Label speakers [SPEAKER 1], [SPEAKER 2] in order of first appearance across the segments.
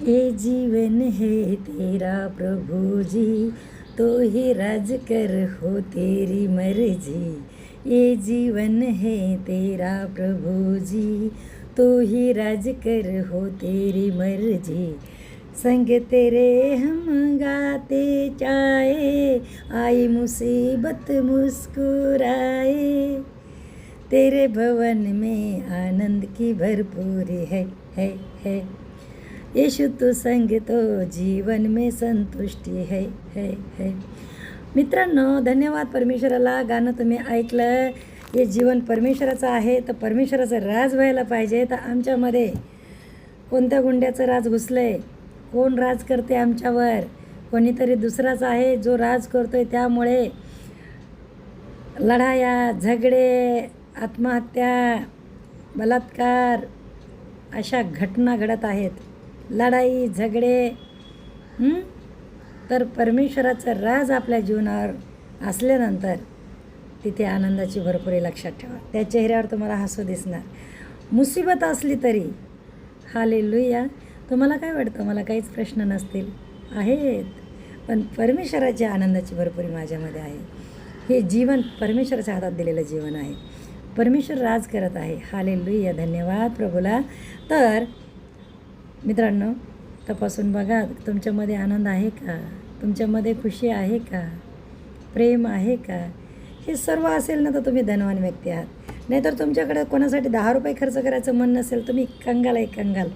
[SPEAKER 1] ये जीवन है तेरा प्रभु जी, तो ही राज कर हो तेरी मर्जी। ये जीवन है तेरा प्रभु जी, तो ही राज कर हो तेरी मर्जी। संग तेरे हम गाते जाए, आई मुसीबत मुस्कुराए, तेरे भवन में आनंद की भरपूरी है। यीशु तो संग तो जीवन में संतुष्टी है। मित्रांनो, धन्यवाद परमेश्वराला. गाणं तुम्ही ऐकलं. हे जीवन परमेश्वराचं आहे, तर परमेश्वराचं राज व्हायला पाहिजे. तर आमच्यामध्ये कोणत्या गुंड्याचं राज घुसलं आहे? कोण राज करते आमच्यावर? कोणीतरी दुसराच आहे जो राज करतोय. त्यामुळे लढाया, झगडे, आत्महत्या, बलात्कार अशा घटना घडत आहेत. लढाई, झगडे. तर परमेश्वराचं राज आपल्या जीवनावर असल्यानंतर तिथे आनंदाची भरपुरी लक्षात ठेवा. त्या चेहऱ्यावर तुम्हाला हसू दिसणार. मुसीबत असली तरी हालेलुया. तुम्हाला काय वाटतं? मला काहीच प्रश्न नसतील, आहेत, पण परमेश्वराच्या आनंदाची भरपुरी माझ्यामध्ये आहे. हे जीवन परमेश्वराच्या हातात दिलेलं जीवन आहे. परमेश्वर राज करत आहे. हालेलुया. धन्यवाद प्रभूला. तर मित्रांनो, तपासून बघा, तुमच्यामध्ये आनंद आहे का? तुमच्यामध्ये खुशी आहे का? प्रेम आहे का? हे सर्व असेल ना, तर तुम्ही धनवान व्यक्ती आहात. नाहीतर तुमच्याकडे कोणासाठी 10 रुपये खर्च करायचं मन नसेल, तुम्ही कंगाल आहे, कंगाल.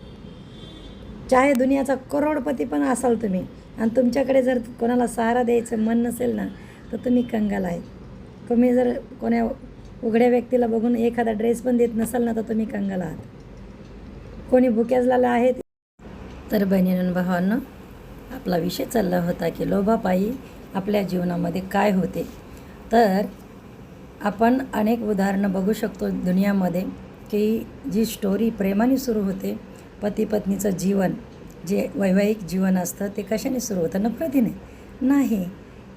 [SPEAKER 1] चाहे दुनियाचा करोडपती पण असाल तुम्ही, आणि तुमच्याकडे जर कोणाला सहारा द्यायचं मन नसेल ना, तर तुम्ही कंगाल आहे. तुम्ही जर कोणा उघड्या व्यक्तीला बघून एखादा ड्रेस पण देत नसाल ना, तर तुम्ही कंगाल आहात. कोणी भुक्याजलेला आहे. तर बहिणींनो, भावांनो, आपला विषय चालला होता की लोभापायी आपल्या जीवनामध्ये काय होते. तर आपण अनेक उदाहरणं बघू शकतो दुनियामध्ये, की जी स्टोरी प्रेमाने सुरू होते. पती पत्नीचं जीवन, जे वैवाहिक जीवन असतं, ते कशाने सुरू होतं? नफरतीने नाही.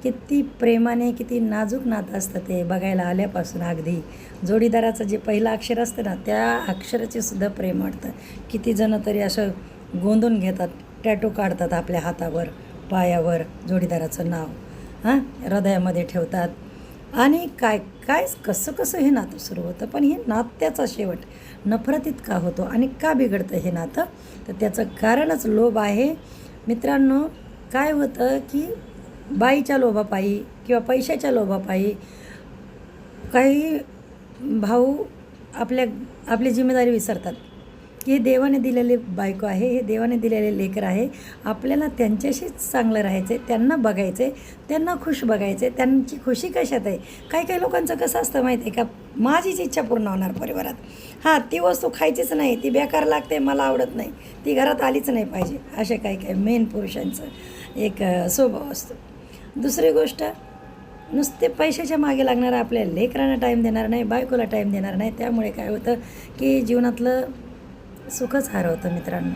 [SPEAKER 1] किती प्रेमाने, किती नाजूक नातं असतं ते बघायला आल्यापासून. अगदी जोडीदाराचं जे पहिलं अक्षर असतं ना, त्या अक्षराचे सुद्धा प्रेम वाटतं. किती जणं तरी असं गोंधून घेतात, टॅटू काढतात आपल्या हातावर, पायावर जोडीदाराचं नाव, हृदयामध्ये ठेवतात. आणि काय काय कसं हे नातं सुरू होतं. पण हे नात्याचा शेवट नफरतीत का होतो आणि का बिघडतं हे नातं? तर त्याचं कारणच लोभ आहे. मित्रांनो, काय होतं की बाईच्या लोभापायी किंवा पैशाच्या लोभापायी काही भाऊ आपली जिम्मेदारी विसरतात, की हे देवाने दिलेले बायको आहे, हे देवाने दिलेले लेकर आहे. आपल्याला त्यांच्याशीच चांगलं राहायचं आहे, त्यांना बघायचं आहे, त्यांना खुश बघायचं आहे. त्यांची खुशी कशात आहे? काही लोकांचं कसं असतं माहिती आहे का? माझीच इच्छा पूर्ण होणार परिवारात. ती वस्तू खायचीच नाही, ती बेकार लागते, मला आवडत नाही, ती घरात आलीच नाही पाहिजे. असे काही मेन पुरुषांचं एक स्वभाव असतो. दुसरी गोष्ट, नुसते पैशाच्या मागे लागणारा आपल्या लेकरांना टाईम देणार नाही, बायकोला टाईम देणार नाही. त्यामुळे काय होतं की जीवनातलं सुखच हरवतं मित्रांनो.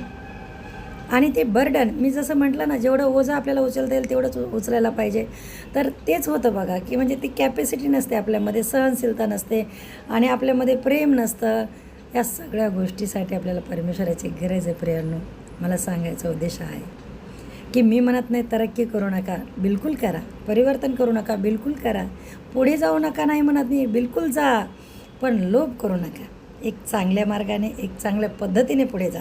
[SPEAKER 1] आणि ते बर्डन, मी जसं म्हटलं ना, जेवढं ओझं आपल्याला उचलता येईल तेवढंच उचलायला पाहिजे. तर तेच होतं बघा, की म्हणजे ती कॅपॅसिटी नसते आपल्यामध्ये, सहनशीलता नसते, आणि आपल्यामध्ये प्रेम नसतं. या सगळ्या गोष्टीसाठी आपल्याला परमेश्वराची गरज आहे. प्रियांनो, मला सांगायचा उद्देश आहे की मी म्हणत नाही तरक्की करू नका, बिलकुल करा. परिवर्तन करू नका, बिलकुल करा. पुढे जाऊ नका नाही म्हणत मी, बिलकुल जा. पण लोभ करू नका. एक चांगल्या मार्गाने, एक चांगल्या पद्धतीने पुढे जा.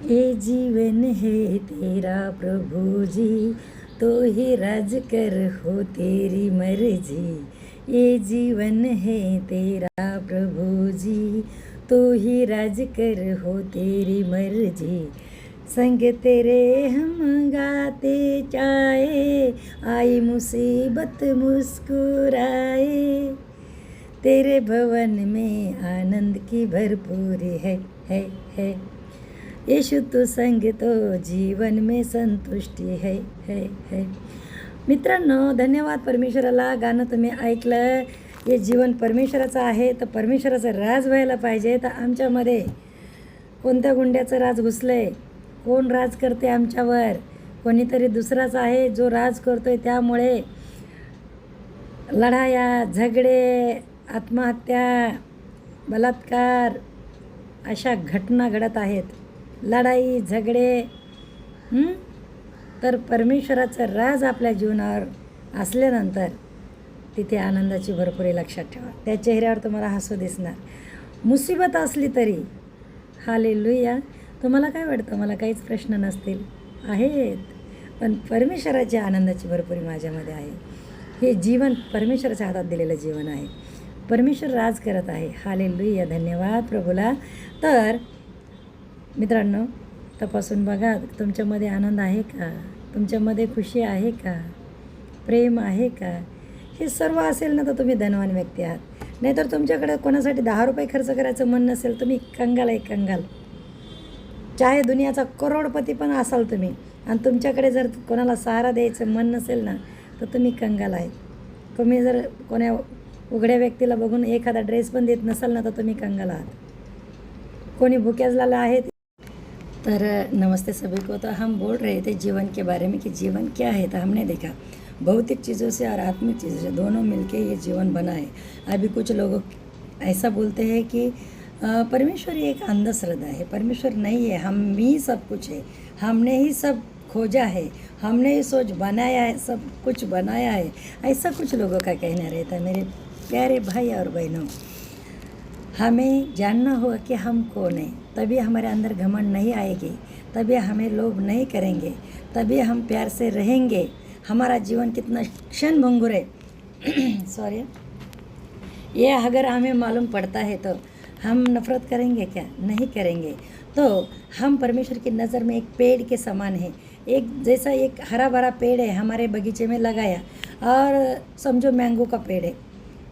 [SPEAKER 1] ये जीवन है तेरा प्रभु जी, तो ही राज कर हो तेरी मर्जी. ये जीवन है तेरा प्रभु जी, तो ही राज कर हो तेरी मर्जी. संग तेरे हम गाते जाए, आई मुसीबत मुस्कुराए, तेरे भवन में आनंद की भरपूरी है। यीशु तो संग तो जीवन में संतुष्टी है। मित्रांनो, धन्यवाद परमेश्वराला. गाणं तुम्ही ऐकलं. हे जीवन परमेश्वराचं आहे, तर परमेश्वराचं राज व्हायला पाहिजे. तर आमच्यामध्ये कोणत्या गुंड्याचं राज घुसलं आहे? कोण राज करते आमच्यावर? कोणीतरी दुसराच आहे जो राज करतोय. त्यामुळे लढाया, झगडे, आत्महत्या, बलात्कार अशा घटना घडत आहेत. लढाई झगडे, तर परमेश्वराचं राज आपल्या जीवनावर असल्यानंतर तिथे आनंदाची भरपुरी लक्षात ठेवा. त्या चेहऱ्यावर तुम्हाला हसू दिसणार. मुसीबत असली तरी हालेलुया. तुम्हाला काय वाटतं? मला काहीच प्रश्न नसतील, आहेत, पण परमेश्वराच्या आनंदाची भरपुरी माझ्यामध्ये आहे. हे जीवन परमेश्वराच्या हातात दिलेलं जीवन आहे. परमेश्वर राज करत आहे. हालेलुया. धन्यवाद प्रभूला. तर मित्रांनो, तपासून बघा, तुमच्यामध्ये आनंद आहे का? तुमच्यामध्ये खुशी आहे का? प्रेम आहे का? हे सर्व असेल ना तर तुम्ही धनवान व्यक्ती आहात. नाहीतर तुमच्याकडे कोणासाठी 10 रुपये खर्च करायचं मन नसेल, तुम्ही कंगाल आहे, कंगाल. चाहे दुनियाचा करोडपती पण असाल तुम्ही, आणि तुमच्याकडे जर कोणाला सहारा द्यायचं मन नसेल ना तर तुम्ही कंगाल आहेत. तुम्ही जर कोण्या उघड्या व्यक्तीला बघून एखादा ड्रेस पण देत नसाल ना तर तुम्ही कंगाल आहात. कोणी भूक्याजला आहे. तर नमस्ते सभी को. तो हम बोल रहे थे जीवन के बारे में कि जीवन क्या है. तो हमने देखा भौतिक चीज़ों से और आत्मिक चीज़ों से दोनों मिलके ये जीवन बना है. अभी कुछ लोग ऐसा बोलते हैं कि परमेश्वर एक अंधश्रद्धा है, परमेश्वर नहीं है, हम ही सब कुछ है, हमने ही सब खोजा है, हमने ही सोच बनाया है, सब कुछ बनाया है. ऐसा कुछ लोगों का कहना रहता है. मेरे प्यारे भाई और बहनों, हमें जानना होगा कि हम कौन हैं. तभी हमारे अंदर घमंड नहीं आएगी, तभी हमें लोभ नहीं करेंगे, तभी हम प्यार से रहेंगे. हमारा जीवन कितना क्षण भंगुर है सॉरी, ये अगर हमें मालूम पड़ता है तो हम नफ़रत करेंगे क्या? नहीं करेंगे. तो हम परमेश्वर की नज़र में एक पेड़ के समान है. एक जैसा एक हरा भरा पेड़ है हमारे बगीचे में लगाया, और समझो मैंगो का पेड़ है,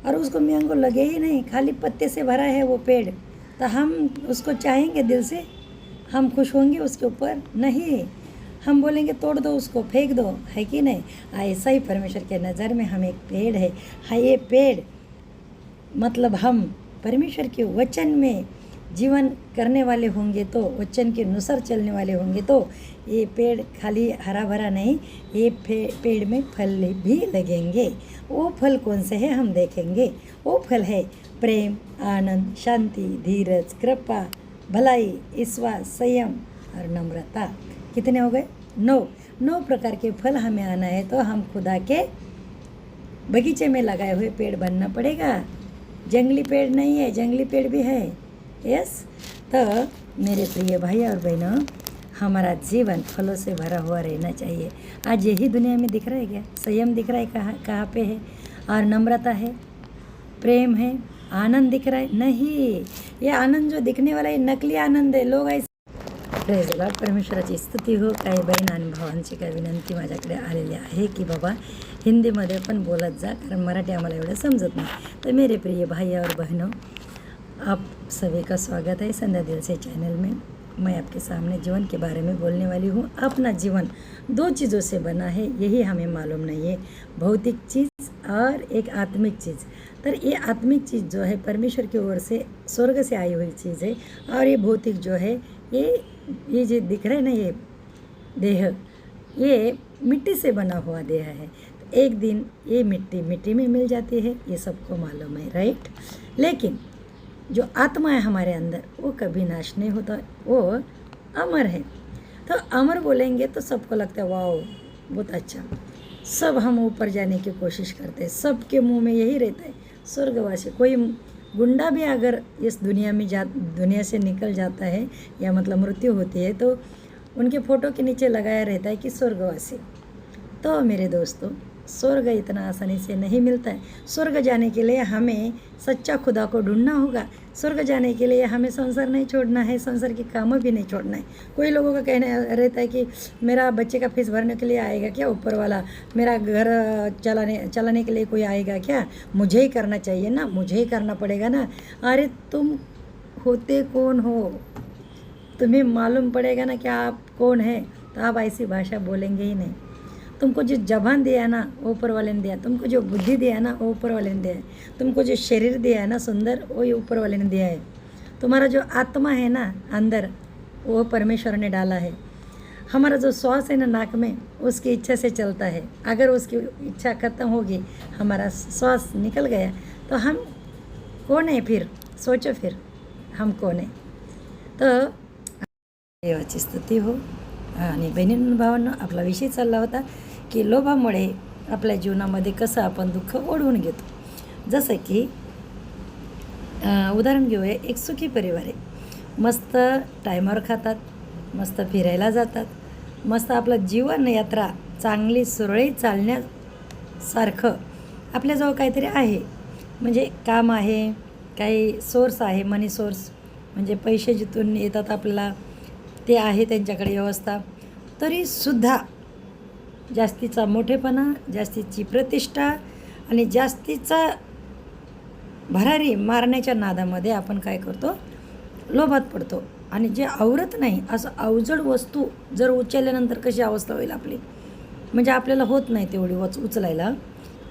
[SPEAKER 1] और उसको मैंगो लगे ही नहीं, खाली पत्ते से भरा है वो पेड़, तो हम उसको चाहेंगे दिल से? हम खुश होंगे उसके ऊपर? नहीं. हम बोलेंगे तोड़ दो उसको, फेंक दो, है कि नहीं? ऐसा ही परमेश्वर के नज़र में हम एक पेड़ है. हाँ, ये पेड़ मतलब हम परमेश्वर के वचन में जीवन करने वाले होंगे, तो वचन के अनुसार चलने वाले होंगे, तो ये पेड़ खाली हरा भरा नहीं, ये पेड़ में फल भी लगेंगे. वो फल कौन से हैं हम देखेंगे. वो फल है प्रेम, आनंद, शांति, धीरज, कृपा, भलाई, विश्वास, संयम और नम्रता. कितने हो गए? 9 प्रकार के फल हमें आना है. तो हम खुदा के बगीचे में लगाए हुए पेड़ बनना पड़ेगा. जंगली पेड़ नहीं है, जंगली पेड़ भी है. यस. तो मेरे प्रिय भाई और बहनों, हमारा जीवन फलों से भरा हुआ रहना चाहिए. आज यही दुनिया में दिख रहा है क्या? संयम दिख रहा है कहाँ पे है? और नम्रता है, प्रेम है, आनंद दिख रहा है? नहीं. ये आनंद जो दिखने वाला है नकली आनंद है. लोग ऐसे प्रेज द लॉर्ड. परमेश्वराची स्तुती हो. काही बहीण आणि भावांची काही विनंती माझ्याकडे आलेली आहे की बाबा हिंदीमध्ये पण बोलत जा, कारण मराठी आम्हाला एवढं समजत नाही. तर मेरे प्रिय भाई और बहनों, आप सभी का स्वागत है संध्या दिल से चैनल में. मैं आपके सामने जीवन के बारे में बोलने वाली हूँ. अपना जीवन 2 चीज़ों से बना है, यही हमें मालूम नहीं है. भौतिक चीज़ और एक आत्मिक चीज़. तर ये आत्मिक चीज़ जो है परमेश्वर की ओर से स्वर्ग से आई हुई चीज़ है, और ये भौतिक जो है ये जो दिख रहा है ना, ये देह, ये मिट्टी से बना हुआ देह है. तो एक दिन ये मिट्टी में मिल जाती है, ये सबको मालूम है, राइट. लेकिन जो आत्मा है हमारे अंदर, वो कभी नाश नहीं होता, वो अमर है. तो अमर बोलेंगे तो सबको लगता है वाओ बहुत अच्छा. सब हम ऊपर जाने की कोशिश करते हैं, सबके मुंह में यही रहता है स्वर्गवासी. कोई गुंडा भी अगर इस दुनिया से निकल जाता है, या मतलब मृत्यु होती है, तो उनके फ़ोटो के नीचे लगाया रहता है कि स्वर्गवासी. तो मेरे दोस्तों, स्वर्ग इतना आसानी से नहीं मिलता है. स्वर्ग जाने के लिए हमें सच्चा खुदा को ढूंढना होगा. स्वर्ग जाने के लिए हमें संसार नहीं छोड़ना है, संसार के कामों भी नहीं छोड़ना है. कोई लोगों का कहना रहता है कि मेरा बच्चे का फीस भरने के लिए आएगा क्या ऊपर वाला, मेरा घर चलाने के लिए कोई आएगा क्या, मुझे ही करना चाहिए ना, मुझे ही करना पड़ेगा ना. अरे तुम होते कौन हो? तुम्हें मालूम पड़ेगा ना कि आप कौन हैं, तो आप ऐसी भाषा बोलेंगे ही नहीं. तुमको जो जबान दिया है ना वो ऊपर वाले ने दिया, तुमको जो बुद्धि दिया है ना वो ऊपर वाले ने दिया है, तुमको जो शरीर दिया है ना सुंदर, वो ऊपर वाले ने दिया है. तुम्हारा जो आत्मा है ना अंदर, वो परमेश्वर ने डाला है. हमारा जो श्वास है ना नाक में, उसकी इच्छा से चलता है. अगर उसकी इच्छा खत्म होगी, हमारा श्वास निकल गया, तो हम कौन है फिर? सोचो फिर हम कौन है. तो देवाची स्तुती हो. आणि बहिणींनो भावांनो, आपला विषय चालला होता की लोभामुळे आपल्या जीवनामध्ये कसं आपण दुःख ओढवून घेतो. जसं की उदाहरण घेऊया, एक सुखी परिवार आहे, मस्त टायमावर खातात, मस्त फिरायला जातात, मस्त आपलं जीवन यात्रा चांगली सुरळीत चालण्यासारखं आपल्याजवळ काहीतरी आहे. म्हणजे काम आहे, काही सोर्स आहे, मनी सोर्स म्हणजे पैसे जिथून येतात आपल्याला ते आहे त्यांच्याकडे व्यवस्था. तरीसुद्धा जास्तीचा मोठेपणा, जास्तीची प्रतिष्ठा आणि जास्तीचा भरारी मारण्याच्या नादामध्ये आपण काय करतो, लोभात पडतो. आणि जे आवरत नाही असं अवजड वस्तू जर उचलल्यानंतर कशी अवस्था होईल आपली. म्हणजे आपल्याला होत नाही तेवढी उचलायला.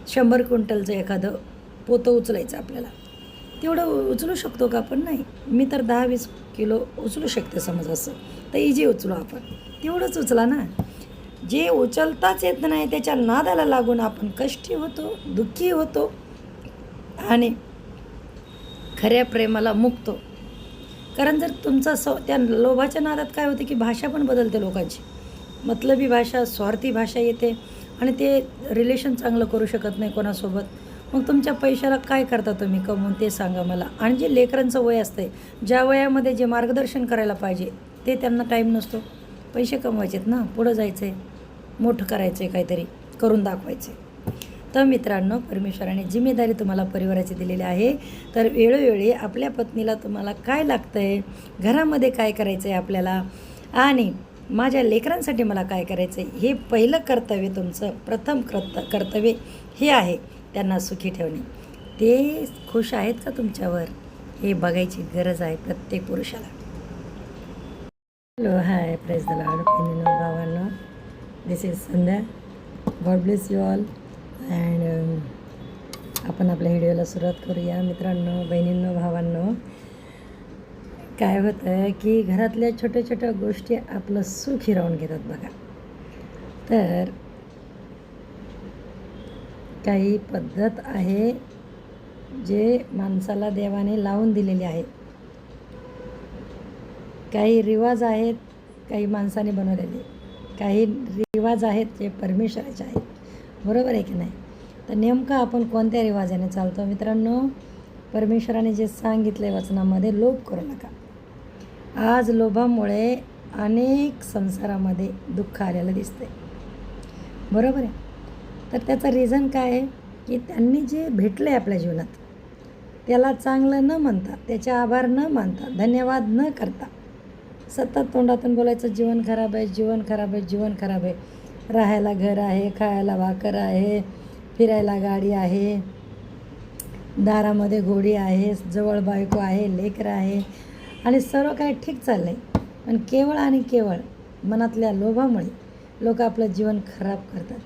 [SPEAKER 1] 100 क्विंटलचं एखादं पोतं उचलायचं आपल्याला, तेवढं उचलू शकतो का आपण? नाही. मी तर 10-20 किलो उचलू शकते समज, असं तर इजी उचलू आपण, तेवढंच उचला ना. जे उचलताच येत नाही त्याच्या नादाला लागून आपण कष्टी होतो, दुःखी होतो आणि खऱ्या प्रेमाला मुकतो. कारण जर तुमचा त्या लोभाच्या नादात काय होते की भाषा पण बदलते लोकांची. मतलबी भाषा, स्वार्थी भाषा येते आणि ते रिलेशन चांगलं करू शकत नाही कोणासोबत. मग तुमच्या पैशाला काय करता तुम्ही कमवून ते सांगा मला. आणि जे लेकरांचं वय असते, ज्या वयामध्ये जे मार्गदर्शन करायला पाहिजे ते त्यांना टाईम नसतो. पैसे कमवायचेत ना, पुढं जायचं आहे, मोठं करायचं आहे, काहीतरी करून दाखवायचे. तर मित्रांनो, परमेश्वराने जिम्मेदारी तुम्हाला परिवाराची दिलेली आहे. तर वेळोवेळी आपल्या पत्नीला तुम्हाला काय लागतं आहे, घरामध्ये काय करायचं आहे आपल्याला, आणि माझ्या लेकरांसाठी मला काय करायचं आहे, हे पहिलं कर्तव्य, तुमचं प्रथम कर्तव्य हे आहे त्यांना सुखी ठेवणे. ते खुश आहेत का तुमच्यावर, हे बघायची गरज आहे प्रत्येक पुरुषाला. Hello, hi, praise the Lord बहिणींनो भावांनो, this is Sandhya. God bless you all. And आपण आपल्या व्हिडिओला सुरुवात करूया. मित्रांनो, बहिणींनो, भावांनो, काय होतं की घरातल्या छोट्या छोट्या गोष्टी आपलं सुख हिरावून घेतात बघा. तर काही पद्धत आहे जे माणसाला देवाने लावून दिलेली आहे. काही रिवाज आहेत, काही माणसाने बनवलेले, काही रिवाज आहेत जे परमेश्वराचे आहेत. बरोबर आहे की नाही? तर नेमकं आपण कोणत्या रिवाजाने चालतो? मित्रांनो, परमेश्वराने जे सांगितलं आहे वचनामध्ये, लोभ करू नका. आज लोभामुळे अनेक संसारामध्ये दुःख आलेलं दिसतंय. बरोबर आहे? तर त्याचं रिझन काय आहे की त्यांनी जे भेटलं आहे आपल्या जीवनात त्याला चांगलं न म्हणता, त्याचे आभार न मानता, धन्यवाद न करता सतत तोंडातून बोलायचं, जीवन खराब आहे, जीवन खराब आहे, जीवन खराब आहे. राहायला घर आहे, खायला भाकर आहे, फिरायला गाडी आहे, दारामध्ये घोडी आहे, जवळ बायको आहे, लेकरं आहे आणि सर्व काही ठीक चाललं आहे. पण केवळ आणि केवळ मनातल्या लोभामुळे लोक आपलं जीवन खराब करतात.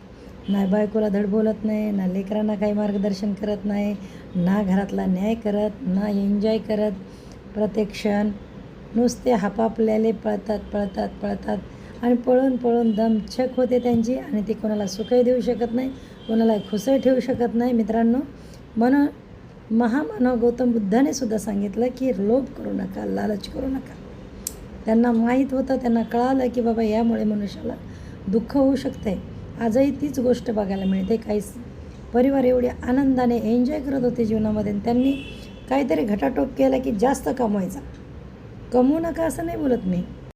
[SPEAKER 1] ना बायकोला धड बोलत नाही, ना लेकरांना काही मार्गदर्शन करत नाही, ना घरातला न्याय करत, ना एन्जॉय करत. प्रत्येक क्षण नुसते हापापल्याले पळतात आणि पळून पळून दमछक होते त्यांची. आणि ते कोणाला सुखही देऊ शकत नाही, कोणाला खुशही ठेवू शकत नाही. मित्रांनो, म्हणून महामानव गौतम बुद्धाने सुद्धा सांगितलं की लोभ करू नका, लालच करू नका. त्यांना माहीत होतं, त्यांना कळालं की बाबा यामुळे मनुष्याला दुःख होऊ शकते. आजही तीच गोष्ट बघायला मिळते. काही परिवार एवढे आनंदाने एन्जॉय करत होते जीवनामध्ये, त्यांनी काहीतरी घटाटोप केला की जास्त कमवायचा. कमवू नका असं नाही बोलत मी,